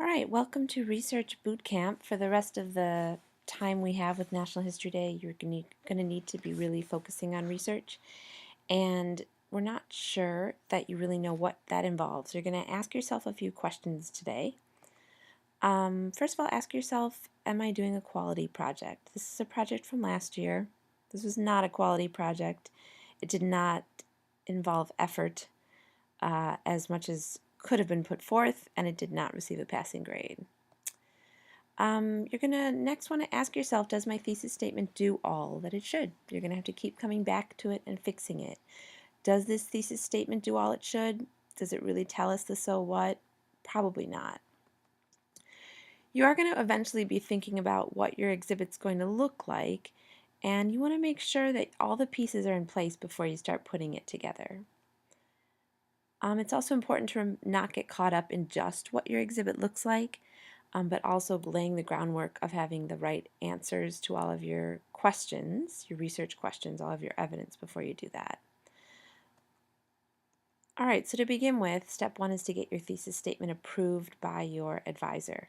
All right, welcome to Research Boot Camp. For the rest of the time we have with National History Day, you're going to need to be really focusing on research. And we're not sure that you really know what that involves. You're going to ask yourself a few questions today. First of all, ask yourself, am I doing a quality project? This is a project from last year. This was not a quality project. It did not involve effort as much as could have been put forth, and it did not receive a passing grade. You're going to next want to ask yourself, does my thesis statement do all that it should? You're going to have to keep coming back to it and fixing it. Does this thesis statement do all it should? Does it really tell us the so what? Probably not. You are going to eventually be thinking about what your exhibit's going to look like, and you want to make sure that all the pieces are in place before you start putting it together. It's also important to not get caught up in just what your exhibit looks like, but also laying the groundwork of having the right answers to all of your questions, your research questions, all of your evidence before you do that. All right, so to begin with, step one is to get your thesis statement approved by your advisor.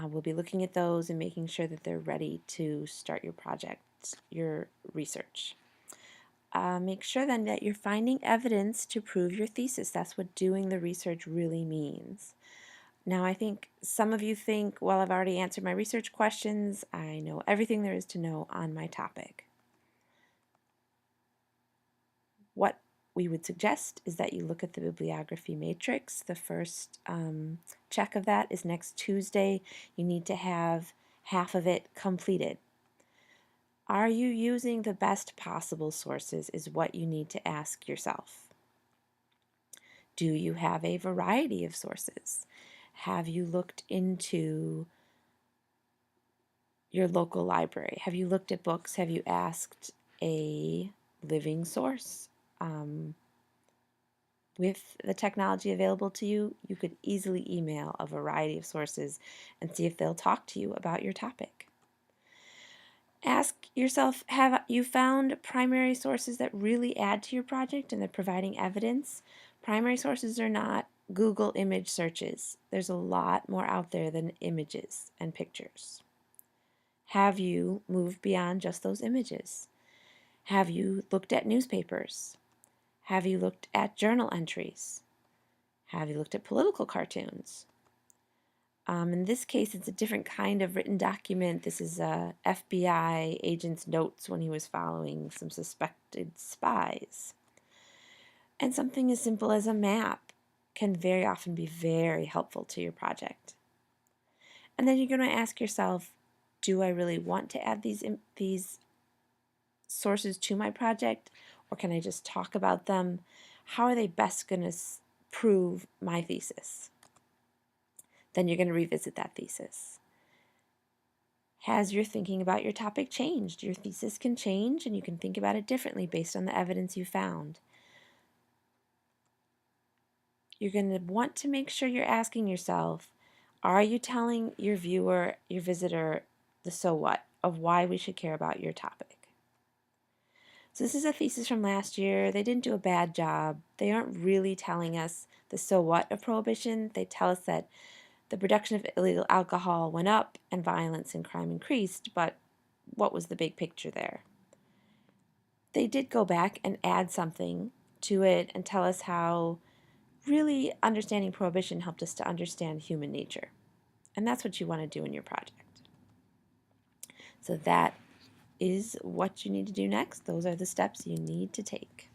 We'll be looking at those and making sure that they're ready to start your project, your research. Make sure then that you're finding evidence to prove your thesis. That's what doing the research really means. Now, I think some of you think, well, I've already answered my research questions. I know everything there is to know on my topic. What we would suggest is that you look at the bibliography matrix. The first check of that is next Tuesday. You need to have half of it completed. Are you using the best possible sources is what you need to ask yourself. Do you have a variety of sources? Have you looked into your local library? Have you looked at books? Have you asked a living source? With the technology available to you, you could easily email a variety of sources and see if they'll talk to you about your topic. Ask yourself, have you found primary sources that really add to your project and they're providing evidence? Primary sources are not Google image searches. There's a lot more out there than images and pictures. Have you moved beyond just those images? Have you looked at newspapers? Have you looked at journal entries? Have you looked at political cartoons? In this case, it's a different kind of written document. This is a FBI agent's notes when he was following some suspected spies. And something as simple as a map can very often be very helpful to your project. And then you're going to ask yourself, do I really want to add these sources to my project, or can I just talk about them? How are they best going to prove my thesis? Then you're going to revisit that thesis. Has your thinking about your topic changed? Your thesis can change, and you can think about it differently based on the evidence you found. You're going to want to make sure you're asking yourself, are you telling your viewer, your visitor, the so what of why we should care about your topic? So this is a thesis from last year. They didn't do a bad job. They aren't really telling us the so what of prohibition. They tell us that the production of illegal alcohol went up and violence and crime increased, but what was the big picture there? They did go back and add something to it and tell us how really understanding prohibition helped us to understand human nature. And that's what you want to do in your project. So that is what you need to do next. Those are the steps you need to take.